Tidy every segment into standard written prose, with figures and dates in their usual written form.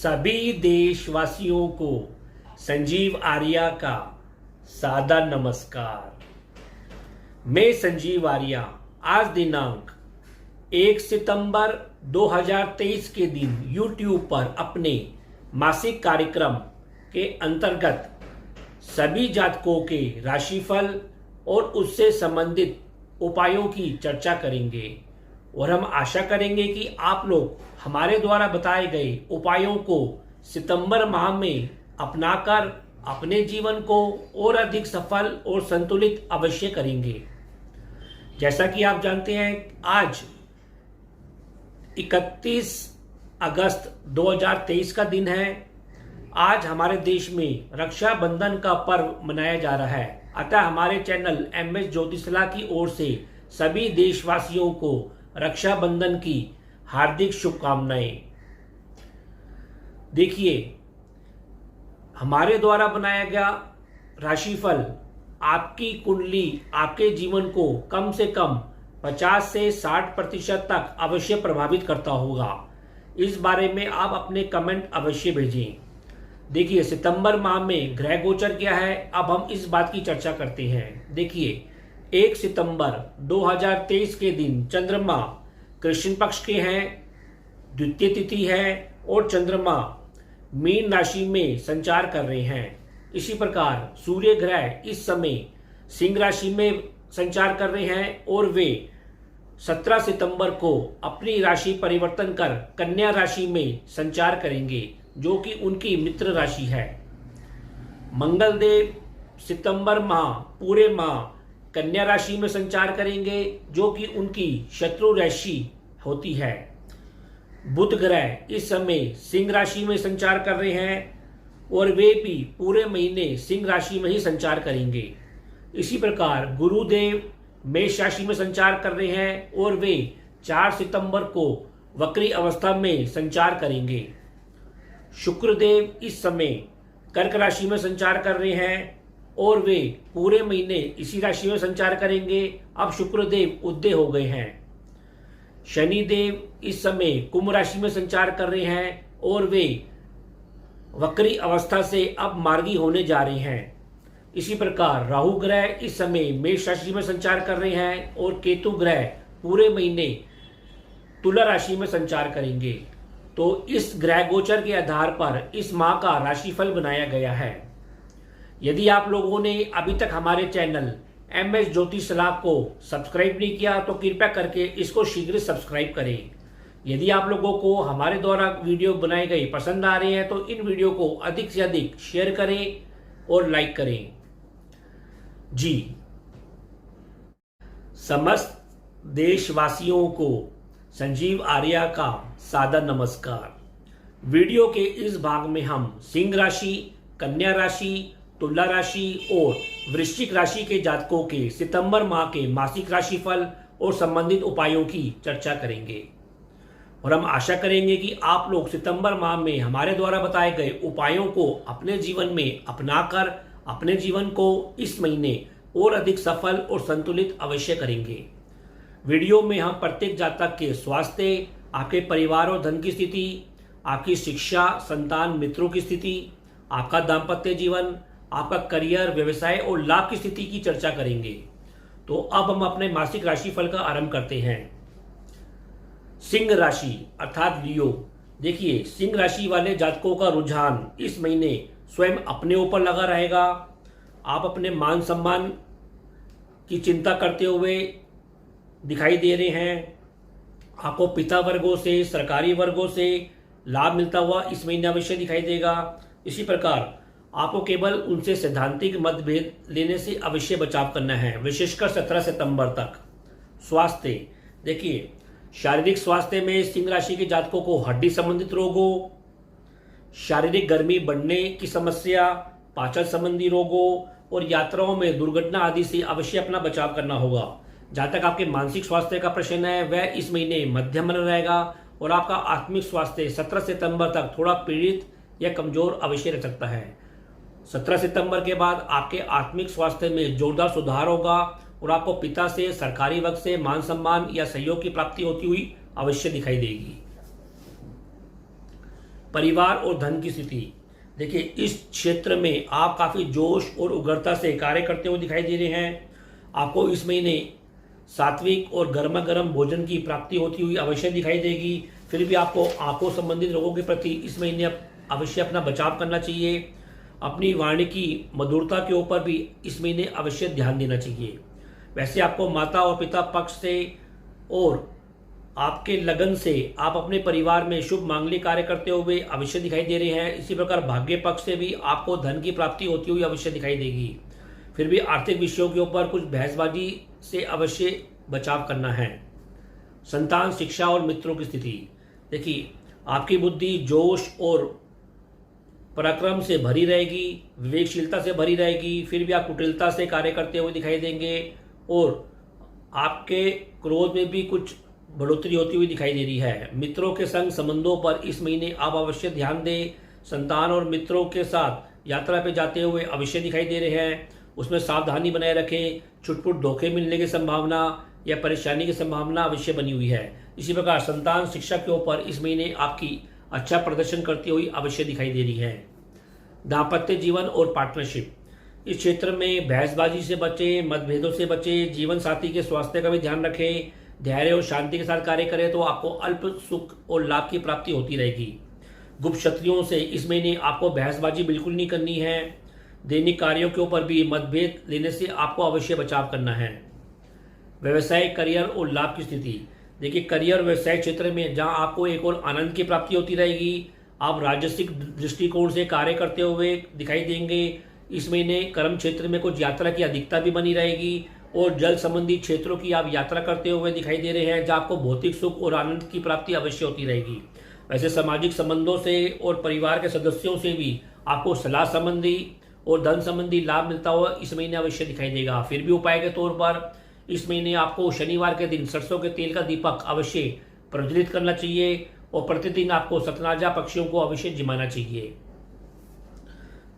सभी देशवासियों को संजीव आर्या का सादर नमस्कार। मैं संजीव आर्या आज दिनांक 1 सितंबर 2023 के दिन YouTube पर अपने मासिक कार्यक्रम के अंतर्गत सभी जातकों के राशिफल और उससे संबंधित उपायों की चर्चा करेंगे और हम आशा करेंगे कि आप लोग हमारे द्वारा बताए गए उपायों को सितंबर माह में अपनाकर अपने जीवन को और अधिक सफल और संतुलित अवश्य करेंगे। जैसा कि आप जानते हैं आज 31 अगस्त 2023 का दिन है। आज हमारे देश में रक्षाबंधन का पर्व मनाया जा रहा है। अतः हमारे चैनल MS ज्योतिषला की ओर से सभी देशवासियों को रक्षाबंधन की हार्दिक शुभकामनाएं। देखिए, हमारे द्वारा बनाया गया राशिफल आपकी कुंडली आपके जीवन को कम से कम 50 से 60% तक अवश्य प्रभावित करता होगा। इस बारे में आप अपने कमेंट अवश्य भेजें। देखिए, सितंबर माह में ग्रह गोचर क्या है, अब हम इस बात की चर्चा करते हैं। देखिए, 1 सितंबर 2023 के दिन चंद्रमा कृष्ण पक्ष के हैं, द्वितीय तिथि है और चंद्रमा मीन राशि में संचार कर रहे हैं। इसी प्रकार सूर्य ग्रह इस समय सिंह राशि में संचार कर रहे हैं और वे 17 सितंबर को अपनी राशि परिवर्तन कर कन्या राशि में संचार करेंगे, जो कि उनकी मित्र राशि है। मंगल देव सितंबर माह पूरे माह कन्या राशि में संचार करेंगे, जो कि उनकी शत्रु राशि होती है। बुध ग्रह इस समय सिंह राशि में संचार कर रहे हैं और वे भी पूरे महीने सिंह राशि में ही संचार करेंगे। इसी प्रकार गुरुदेव मेष राशि में संचार कर रहे हैं और वे 4 सितंबर को वक्री अवस्था में संचार करेंगे। शुक्रदेव इस समय कर्क राशि में संचार कर रहे हैं और वे पूरे महीने इसी राशि में संचार करेंगे। अब शुक्रदेव उदय हो गए हैं। शनिदेव इस समय कुंभ राशि में संचार कर रहे हैं और वे वक्री अवस्था से अब मार्गी होने जा रहे हैं। इसी प्रकार राहु ग्रह इस समय मेष राशि में संचार कर रहे हैं और केतु ग्रह पूरे महीने तुला राशि में संचार करेंगे। तो इस ग्रह गोचर के आधार पर इस माह का राशिफल बनाया गया है। यदि आप लोगों ने अभी तक हमारे चैनल MS ज्योतिषला को सब्सक्राइब नहीं किया तो कृपया करके इसको शीघ्र सब्सक्राइब करें। यदि आप लोगों को हमारे द्वारा वीडियो बनाए गए पसंद आ रहे हैं तो इन वीडियो को अधिक से अधिक शेयर करें और लाइक करें। जी, समस्त देशवासियों को संजीव आर्या का सादर नमस्कार। वीडियो के इस भाग में हम सिंह राशि, कन्या राशि, तुला राशि और वृश्चिक राशि के जातकों के सितंबर माह के मासिक राशिफल और संबंधित उपायों की चर्चा करेंगे और हम आशा करेंगे कि आप लोग सितंबर माह में हमारे द्वारा बताए गए उपायों को अपने जीवन में अपनाकर अपने जीवन को इस महीने और अधिक सफल और संतुलित अवश्य करेंगे। वीडियो में हम प्रत्येक जातक के स्वास्थ्य, आपके परिवार और धन की स्थिति, आपकी शिक्षा, संतान, मित्रों की स्थिति, आपका दाम्पत्य जीवन, आपका करियर, व्यवसाय और लाभ की स्थिति की चर्चा करेंगे। तो अब हम अपने मासिक राशिफल का आरंभ करते हैं। सिंह राशि अर्थात लियो। देखिए, सिंह राशि वाले जातकों का रुझान इस महीने स्वयं अपने ऊपर लगा रहेगा। आप अपने मान सम्मान की चिंता करते हुए दिखाई दे रहे हैं। आपको पिता वर्गों से, सरकारी वर्गों से लाभ मिलता हुआ इस महीने अवश्य दिखाई देगा। इसी प्रकार आपको केवल उनसे सैद्धांतिक मतभेद लेने से अवश्य बचाव करना है, विशेषकर 17 सितंबर तक। स्वास्थ्य, देखिए, शारीरिक स्वास्थ्य में सिंह राशि के जातकों को हड्डी संबंधित रोगों, शारीरिक गर्मी बढ़ने की समस्या, पाचन संबंधी रोगों और यात्राओं में दुर्घटना आदि से अवश्य अपना बचाव करना होगा। जहाँ तक आपके मानसिक स्वास्थ्य का प्रश्न है वह इस महीने मध्यम बना रहेगा और आपका आत्मिक स्वास्थ्य 17 सितंबर तक थोड़ा पीड़ित या कमजोर अवश्य रह सकता है। 17 सितंबर के बाद आपके आत्मिक स्वास्थ्य में जोरदार सुधार होगा और आपको पिता से, सरकारी वर्ग से मान सम्मान या सहयोग की प्राप्ति होती हुई अवश्य दिखाई देगी। परिवार और धन की स्थिति, देखिए इस क्षेत्र में आप काफ़ी जोश और उग्रता से कार्य करते हुए दिखाई दे रहे हैं। आपको इस महीने सात्विक और गर्मा गर्म भोजन की प्राप्ति होती हुई अवश्य दिखाई देगी। फिर भी आपको आंखों संबंधित रोगों के प्रति इस महीने अवश्य अपना बचाव करना चाहिए। अपनी वाणी की मधुरता के ऊपर भी इस महीने अवश्य ध्यान देना चाहिए। वैसे आपको माता और पिता पक्ष से और आपके लगन से आप अपने परिवार में शुभ मांगलिक कार्य करते हुए अवश्य दिखाई दे रहे हैं। इसी प्रकार भाग्य पक्ष से भी आपको धन की प्राप्ति होती हुई अवश्य दिखाई देगी। फिर भी आर्थिक विषयों के ऊपर कुछ बहसबाजी से अवश्य बचाव करना है। संतान, शिक्षा और मित्रों की स्थिति, देखिए आपकी बुद्धि जोश और पराक्रम से भरी रहेगी, विवेकशीलता से भरी रहेगी। फिर भी आप कुटिलता से कार्य करते हुए दिखाई देंगे और आपके क्रोध में भी कुछ बढ़ोतरी होती हुई दिखाई दे रही है। मित्रों के संग संबंधों पर इस महीने आप अवश्य ध्यान दें। संतान और मित्रों के साथ यात्रा पे जाते हुए अवश्य दिखाई दे रहे हैं, उसमें सावधानी बनाए रखें। छुटपुट धोखे मिलने की संभावना या परेशानी की संभावना अवश्य बनी हुई है। इसी प्रकार संतान, शिक्षा के ऊपर इस महीने आपकी अच्छा प्रदर्शन करती हुई अवश्य दिखाई दे रही है। दाम्पत्य जीवन और पार्टनरशिप, इस क्षेत्र में बहसबाजी से बचें, मतभेदों से बचें। जीवन साथी के स्वास्थ्य का भी ध्यान रखें। धैर्य और शांति के साथ कार्य करें तो आपको अल्प सुख और लाभ की प्राप्ति होती रहेगी। गुप्त शत्रुओं से इस महीने आपको बहसबाजी बिल्कुल नहीं करनी है। दैनिक कार्यों के ऊपर भी मतभेद लेने से आपको अवश्य बचाव करना है। व्यवसाय, करियर और लाभ की स्थिति, देखिए करियर और व्यवसाय क्षेत्र में जहां आपको एक और आनंद की प्राप्ति होती रहेगी। आप राजसिक दृष्टिकोण से कार्य करते हुए दिखाई देंगे। इस महीने कर्म क्षेत्र में कुछ यात्रा की अधिकता भी बनी रहेगी और जल संबंधी क्षेत्रों की आप यात्रा करते हुए दिखाई दे रहे हैं, जहां आपको भौतिक सुख और आनंद की प्राप्ति अवश्य होती रहेगी। वैसे सामाजिक संबंधों से और परिवार के सदस्यों से भी आपको सलाह संबंधी और धन संबंधी लाभ मिलता हुआ इस महीने अवश्य दिखाई देगा। फिर भी उपाय के तौर पर इस महीने आपको शनिवार के दिन सरसों के तेल का दीपक अवश्य प्रज्वलित करना चाहिए और प्रतिदिन आपको सतनाजा पक्षियों को अवश्य जिमाना चाहिए।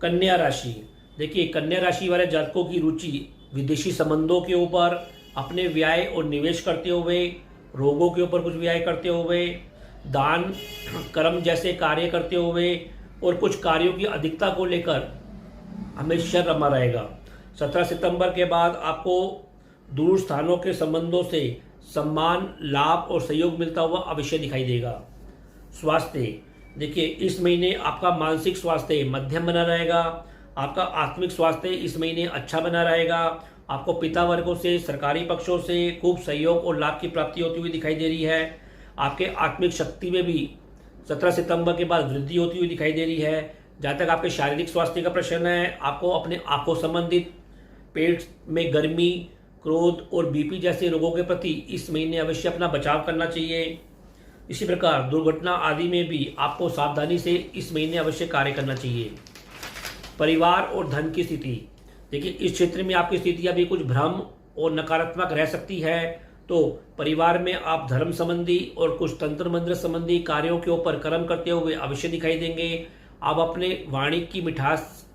कन्या राशि, देखिए कन्या राशि वाले जातकों की रुचि विदेशी संबंधों के ऊपर, अपने व्यय और निवेश करते हुए, रोगों के ऊपर कुछ व्यय करते हुए, दान कर्म जैसे कार्य करते हुए और कुछ कार्यों की अधिकता को लेकर हमेशा रमा रहेगा। 17 सितंबर के बाद आपको दूर स्थानों के संबंधों से सम्मान, लाभ और सहयोग मिलता हुआ अवश्य दिखाई देगा। स्वास्थ्य, देखिए इस महीने आपका मानसिक स्वास्थ्य मध्यम बना रहेगा। आपका आत्मिक स्वास्थ्य इस महीने अच्छा बना रहेगा। आपको पिता वर्गों से, सरकारी पक्षों से खूब सहयोग और लाभ की प्राप्ति होती हुई दिखाई दे रही है। आपके आत्मिक शक्ति में भी 17 सितंबर के बाद वृद्धि होती हुई दिखाई दे रही है। जहाँ तक आपके शारीरिक स्वास्थ्य का प्रश्न है, आपको अपने आंखों संबंधित, पेट में गर्मी, क्रोध और बीपी जैसे रोगों के प्रति इस महीने अवश्य अपना बचाव करना चाहिए। इसी प्रकार दुर्घटना आदि में भी आपको सावधानी से इस महीने अवश्य कार्य करना चाहिए। परिवार और धन की स्थिति, देखिए इस क्षेत्र में आपकी स्थिति अभी कुछ भ्रम और नकारात्मक रह सकती है। तो परिवार में आप धर्म संबंधी और कुछ तंत्र मंत्र संबंधी कार्यों के ऊपर कर्म करते हुए अवश्य दिखाई देंगे। आप अपने वाणी की मिठास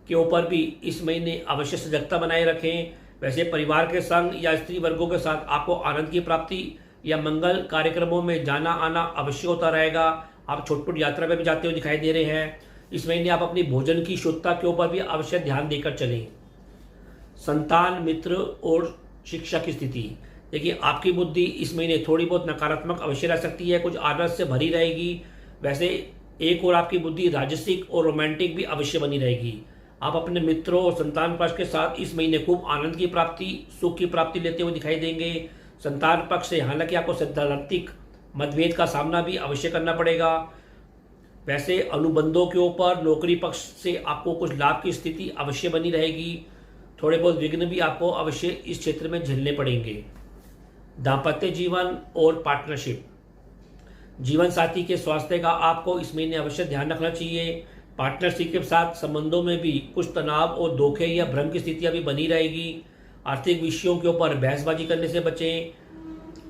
के ऊपर भी इस महीने अवश्य सजगता बनाए रखें। वैसे परिवार के संग या स्त्री वर्गों के साथ आपको आनंद की प्राप्ति या मंगल कार्यक्रमों में जाना आना अवश्य होता रहेगा। आप छोटपुट यात्रा में भी जाते हुए दिखाई दे रहे हैं। इस महीने आप अपनी भोजन की शुद्धता के ऊपर भी अवश्य ध्यान देकर चलें। संतान, मित्र और शिक्षा की स्थिति, देखिए आपकी बुद्धि इस महीने थोड़ी बहुत नकारात्मक अवश्य रह सकती है, कुछ आलस से भरी रहेगी। वैसे एक और आपकी बुद्धि राजसिक और रोमांटिक भी अवश्य बनी रहेगी। आप अपने मित्रों और संतान पक्ष के साथ इस महीने खूब आनंद की प्राप्ति, सुख की प्राप्ति लेते हुए दिखाई देंगे। संतान पक्ष से हालांकि आपको सैद्धांतिक मतभेद का सामना भी अवश्य करना पड़ेगा। वैसे अनुबंधों के ऊपर नौकरी पक्ष से आपको कुछ लाभ की स्थिति अवश्य बनी रहेगी। थोड़े बहुत विघ्न भी आपको अवश्य इस क्षेत्र में झेलने पड़ेंगे। दाम्पत्य जीवन और पार्टनरशिप, जीवन साथी के स्वास्थ्य का आपको इस महीने अवश्य ध्यान रखना चाहिए। पार्टनरशिप के साथ संबंधों में भी कुछ तनाव और धोखे या भ्रम की स्थिति अभी बनी रहेगी। आर्थिक विषयों के ऊपर बहसबाजी करने से बचें।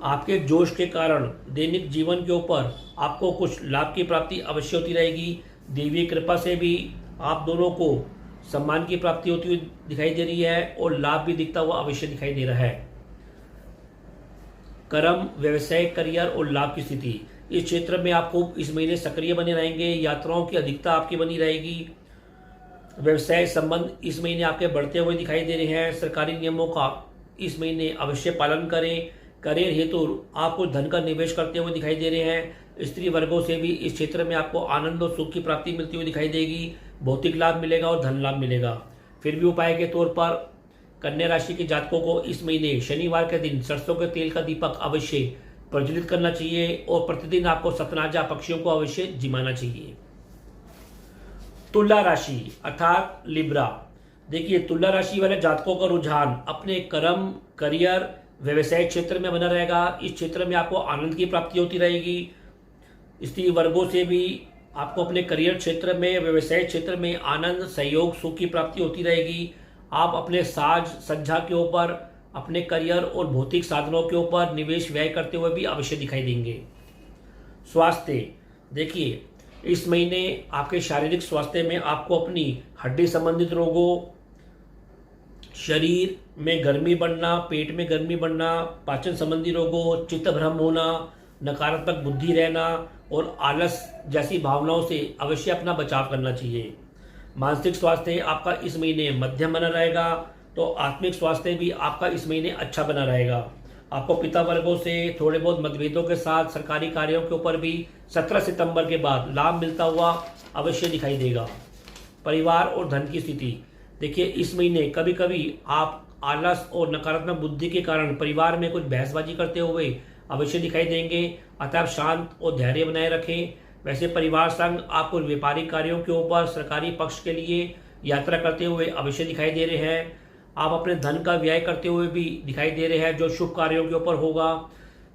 आपके जोश के कारण दैनिक जीवन के ऊपर आपको कुछ लाभ की प्राप्ति अवश्य होती रहेगी। देवी कृपा से भी आप दोनों को सम्मान की प्राप्ति होती हुई दिखाई दे रही है और लाभ भी दिखता हुआ अवश्य दिखाई दे रहा है। कर्म, व्यवसाय, करियर और लाभ की स्थिति, इस क्षेत्र में आप खूब इस महीने सक्रिय बने रहेंगे। यात्राओं की अधिकता आपकी बनी रहेगी। व्यवसाय संबंध इस महीने आपके बढ़ते हुए दिखाई दे रहे हैं। सरकारी नियमों का इस महीने अवश्य पालन करें। करियर हेतु आप कुछ धन का निवेश करते हुए दिखाई दे रहे हैं। स्त्री वर्गों से भी इस क्षेत्र में आपको आनंद और सुख की प्राप्ति मिलती हुई दिखाई देगी। भौतिक लाभ मिलेगा और धन लाभ मिलेगा। फिर भी उपाय के तौर पर कन्या राशि के जातकों को इस महीने शनिवार के दिन सरसों के तेल का दीपक अवश्य प्रज्वलित करना चाहिए और प्रतिदिन आपको सतनाजा पक्षियों को अवश्य जिमाना चाहिए। तुला राशि अर्थात लिब्रा। देखिए, तुला राशि वाले जातकों का रुझान अपने कर्म, करियर, व्यवसाय क्षेत्र में बना रहेगा। इस क्षेत्र में आपको आनंद की प्राप्ति होती रहेगी। स्त्री वर्गों से भी आपको अपने करियर क्षेत्र में, व्यवसाय क्षेत्र में आनंद, सहयोग, सुख की प्राप्ति होती रहेगी। आप अपने साज सज्जा के ऊपर, अपने करियर और भौतिक साधनों के ऊपर निवेश व्यय करते हुए भी अवश्य दिखाई देंगे। स्वास्थ्य देखिए, इस महीने आपके शारीरिक स्वास्थ्य में आपको अपनी हड्डी संबंधित रोगों, शरीर में गर्मी बढ़ना, पेट में गर्मी बढ़ना, पाचन संबंधी रोगों, चित्त भ्रम होना, नकारात्मक बुद्धि रहना और आलस जैसी भावनाओं से अवश्य अपना बचाव करना चाहिए। मानसिक स्वास्थ्य आपका इस महीने मध्यम बना रहेगा, तो आत्मिक स्वास्थ्य भी आपका इस महीने अच्छा बना रहेगा। आपको पिता वर्गों से थोड़े बहुत मतभेदों के साथ सरकारी कार्यों के ऊपर भी 17 सितंबर के बाद लाभ मिलता हुआ अवश्य दिखाई देगा। परिवार और धन की स्थिति देखिए, इस महीने कभी कभी आप आलस और नकारात्मक बुद्धि के कारण परिवार में कुछ बहसबाजी करते हुए अवश्य दिखाई देंगे। अतः आप शांत और धैर्य बनाए रखें। वैसे परिवार संग आपको व्यापारिक कार्यों के ऊपर सरकारी पक्ष के लिए यात्रा करते हुए अवश्य दिखाई दे रहे हैं। आप अपने धन का व्यय करते हुए भी दिखाई दे रहे हैं, जो शुभ कार्यों के ऊपर होगा,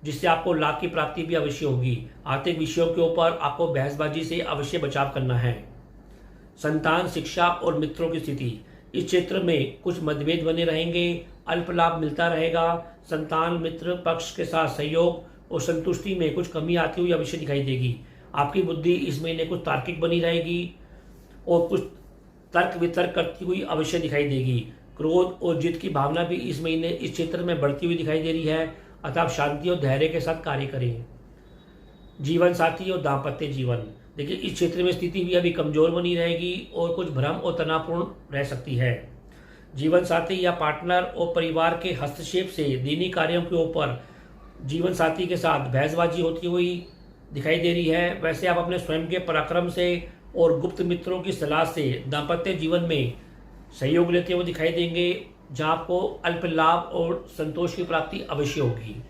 जिससे आपको लाभ की प्राप्ति भी अवश्य होगी। आर्थिक विषयों के ऊपर आपको बहसबाजी से अवश्य बचाव करना है। संतान, शिक्षा और मित्रों की स्थिति इस क्षेत्र में कुछ मतभेद बने रहेंगे। अल्प लाभ मिलता रहेगा। संतान, मित्र पक्ष के साथ सहयोग और संतुष्टि में कुछ कमी आती हुई अवश्य दिखाई देगी। आपकी बुद्धि इस महीने कुछ तार्किक बनी रहेगी और कुछ तर्क वितर्क करती हुई अवश्य दिखाई देगी। क्रोध और जिद की भावना भी इस महीने इस क्षेत्र में बढ़ती हुई दिखाई दे रही है। अतः आप शांति और धैर्य के साथ कार्य करें। जीवन साथी और दाम्पत्य जीवन देखिए, इस क्षेत्र में स्थिति भी अभी कमजोर बनी रहेगी और कुछ भ्रम और तनावपूर्ण रह सकती है। जीवन साथी या पार्टनर और परिवार के हस्तक्षेप से दीनी कार्यों के ऊपर जीवन साथी के साथ बहसबाजी होती हुई दिखाई दे रही है। वैसे आप अपने स्वयं के पराक्रम से और गुप्त मित्रों की सलाह से दाम्पत्य जीवन में सहयोग लेते हुए दिखाई देंगे, जहां आपको अल्प लाभ और संतोष की प्राप्ति अवश्य होगी।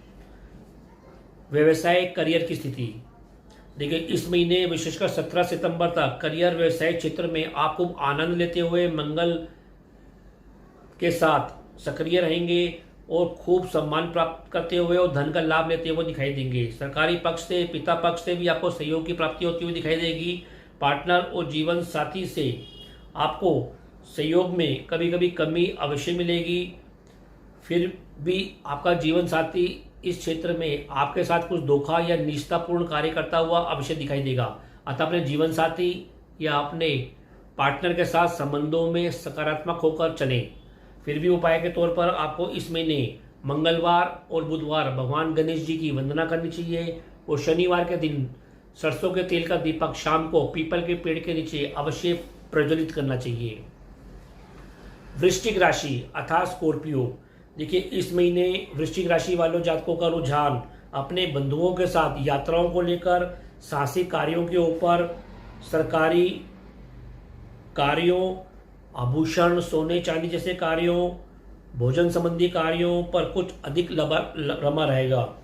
व्यवसाय, करियर की स्थिति देखिए, इस महीने विशेषकर 17 सितंबर तक करियर, व्यवसाय क्षेत्र में आप खूब आनंद लेते हुए मंगल के साथ सक्रिय रहेंगे और खूब सम्मान प्राप्त करते हुए और धन का लाभ लेते हुए दिखाई देंगे। सरकारी पक्ष से, पिता पक्ष से भी आपको सहयोग की प्राप्ति होती हुई दिखाई देगी। पार्टनर और जीवन साथी से आपको सहयोग में कभी कभी कमी अवश्य मिलेगी। फिर भी आपका जीवन साथी इस क्षेत्र में आपके साथ कुछ धोखा या निष्ठापूर्ण कार्य करता हुआ अवश्य दिखाई देगा। अतः अपने जीवन साथी या अपने पार्टनर के साथ संबंधों में सकारात्मक होकर चलें। फिर भी उपाय के तौर पर आपको इस महीने मंगलवार और बुधवार भगवान गणेश जी की वंदना करनी चाहिए और शनिवार के दिन सरसों के तेल का दीपक शाम को पीपल के पेड़ के नीचे अवश्य प्रज्वलित करना चाहिए। वृश्चिक राशि अर्थात स्कॉर्पियो देखिए, इस महीने वृश्चिक राशि वालों जातकों का रुझान अपने बंधुओं के साथ यात्राओं को लेकर, साहसिक कार्यों के ऊपर, सरकारी कार्यों, आभूषण, सोने चांदी जैसे कार्यों, भोजन संबंधी कार्यों पर कुछ अधिक रमा रहेगा।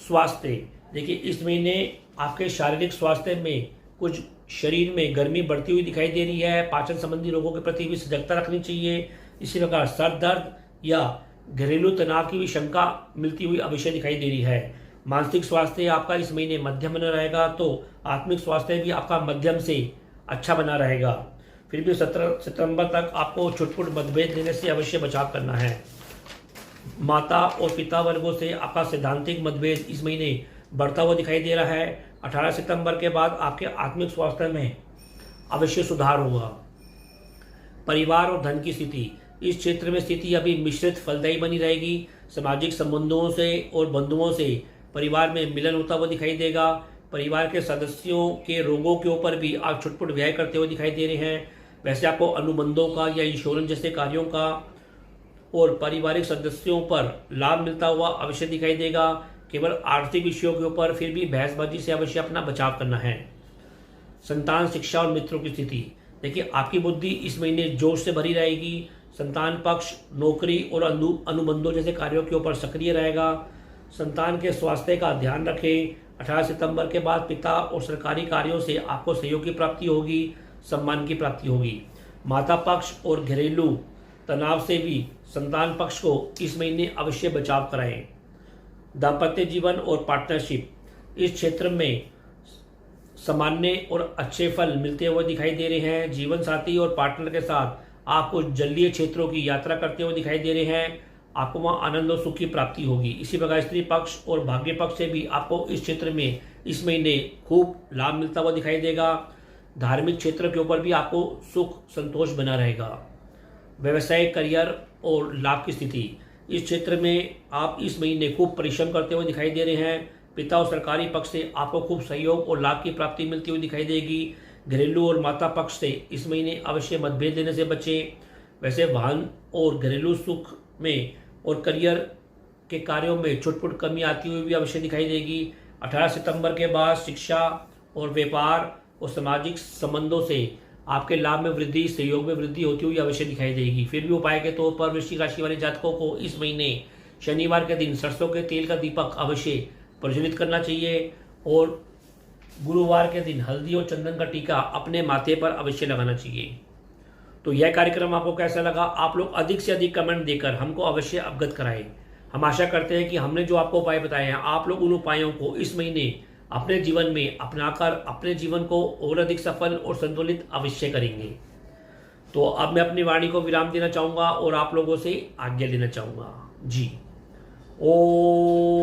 स्वास्थ्य देखिए, इस महीने आपके शारीरिक स्वास्थ्य में कुछ शरीर में गर्मी बढ़ती हुई दिखाई दे रही है। पाचन संबंधी रोगों के प्रति भी सजगता रखनी चाहिए। इसी प्रकार सर दर्द या घरेलू तनाव की भी शंका मिलती हुई अवश्य दिखाई दे रही है। मानसिक स्वास्थ्य आपका इस महीने मध्यम बना रहेगा, तो आत्मिक स्वास्थ्य भी आपका मध्यम से अच्छा बना रहेगा। फिर भी 17 सितंबर तक आपको छुटपुट मतभेद लेने से अवश्य बचाव करना है। माता और पिता वर्गों से आपका सैद्धांतिक मतभेद इस महीने बढ़ता हुआ दिखाई दे रहा है। 18 सितंबर के बाद आपके आत्मिक स्वास्थ्य में अवश्य सुधार होगा। परिवार और धन की स्थिति इस क्षेत्र में स्थिति अभी मिश्रित फलदायी बनी रहेगी। सामाजिक संबंधों से और बंधुओं से परिवार में मिलन होता हुआ दिखाई देगा। परिवार के सदस्यों के रोगों के ऊपर भी आप छुटपुट व्यय करते हुए दिखाई दे रहे हैं। वैसे आपको अनुबंधों का या इंश्योरेंस जैसे कार्यों का और पारिवारिक सदस्यों पर लाभ मिलता हुआ अवश्य दिखाई देगा। केवल आर्थिक विषयों के ऊपर फिर भी बहसबाजी से अवश्य अपना बचाव करना है। संतान, शिक्षा और मित्रों की स्थिति, देखिए आपकी बुद्धि इस महीने जोश से भरी रहेगी। संतान पक्ष नौकरी और अनुबंधों जैसे कार्यों के ऊपर सक्रिय रहेगा। संतान के स्वास्थ्य का ध्यान रखें। 18 सितंबर के बाद पिता और सरकारी कार्यों से आपको सहयोग की प्राप्ति होगी, सम्मान की प्राप्ति होगी। माता पक्ष और घरेलू तनाव से भी संतान पक्ष को इस महीने अवश्य बचाव कराएं। दाम्पत्य जीवन और पार्टनरशिप, इस क्षेत्र में सामान्य और अच्छे फल मिलते हुए दिखाई दे रहे हैं। जीवन साथी और पार्टनर के साथ आपको जलीय क्षेत्रों की यात्रा करते हुए दिखाई दे रहे हैं। आपको वहाँ आनंद और सुख की प्राप्ति होगी। इसी प्रकार स्त्री पक्ष और भाग्य पक्ष से भी आपको इस क्षेत्र में इस महीने खूब लाभ मिलता हुआ दिखाई देगा। धार्मिक क्षेत्र के ऊपर भी आपको सुख संतोष बना रहेगा। व्यवसाय, करियर और लाभ की स्थिति, इस क्षेत्र में आप इस महीने खूब परिश्रम करते हुए दिखाई दे रहे हैं। पिता और सरकारी पक्ष से आपको खूब सहयोग और लाभ की प्राप्ति मिलती हुई दिखाई देगी। घरेलू और माता पक्ष से इस महीने अवश्य मतभेद लेने से बचें। वैसे वाहन और घरेलू सुख में और करियर के कार्यों में छुटपुट कमी आती हुई भी अवश्य दिखाई देगी। 18 सितंबर के बाद शिक्षा और व्यापार और सामाजिक संबंधों से आपके लाभ में वृद्धि, सहयोग में वृद्धि होती हुई अवश्य दिखाई देगी। फिर भी उपाय के तौर पर वृश्चिक राशि वाले जातकों को इस महीने शनिवार के दिन सरसों के तेल का दीपक अवश्य प्रज्वलित करना चाहिए और गुरुवार के दिन हल्दी और चंदन का टीका अपने माथे पर अवश्य लगाना चाहिए। तो यह कार्यक्रम आपको कैसा लगा? आप लोग अधिक से अधिक कमेंट देकर हमको अवश्य अवगत कराएं। हम आशा करते हैं कि हमने जो आपको उपाय बताए हैं, आप लोग उन उपायों को इस महीने अपने जीवन में अपनाकर अपने जीवन को और अधिक सफल और संतुलित अवश्य करेंगे। तो अब मैं अपनी वाणी को विराम देना चाहूँगा और आप लोगों से आज्ञा लेना चाहूँगा। जी, ओम।